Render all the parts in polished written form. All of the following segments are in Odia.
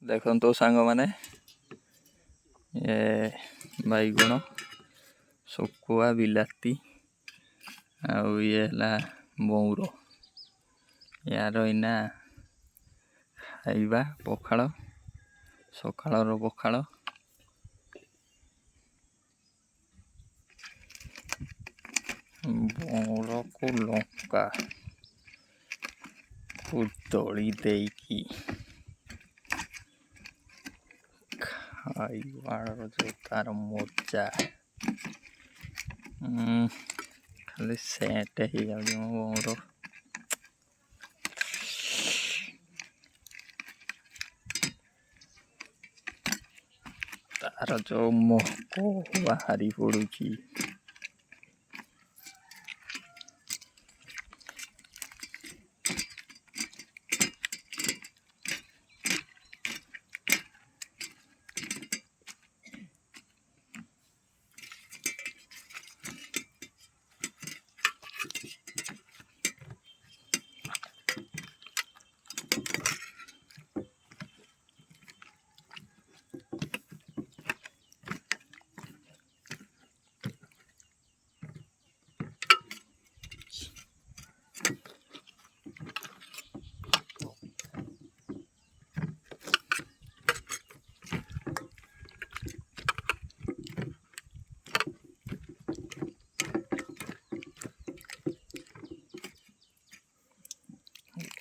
ଦେଖନ୍ତୁ ସାଙ୍ଗମାନେ, ଏ ବାଇଗଣ, ଶୁଖୁଆ, ବିଲାତି ଆଉ ଇଏ ହେଲା ବଉଁର। ୟାର ଏଇନା ଖାଇବା ପଖାଳ, ସକାଳର ପଖାଳ। ବଉଁରକୁ ଲଙ୍କା କୁ ଦଳି ଦେଇକି ଖାଇବାର ଯେଉଁ ତାର ମଜା, ଖାଲି ସେଣ୍ଟ ହେଇଯାଉଛି ମୋ ବଉଁର। ତାର ଯେଉଁ ମହକ ବାହାରି ପଡ଼ୁଛି,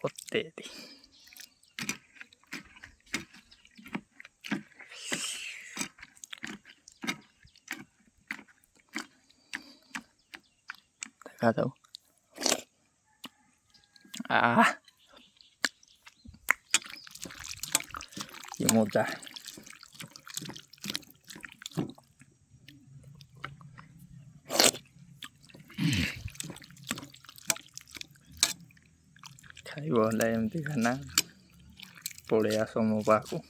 ଅତେଦି ଦେଖାଯାଉ। କି ମଜା! ଖାଇବ ହେଲେ ଏମିତି ଖାନା, ପଳେଇ ଆସ ମୋ ପାଖକୁ।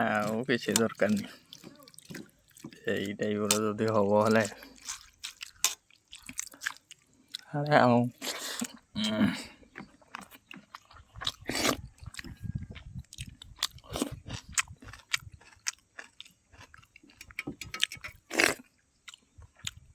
ଆଉ କିଛି ଦରକାର ନାହିଁ। ଏଇ ଟାଇପର ଯଦି ହବ ହେଲେ ଆଉ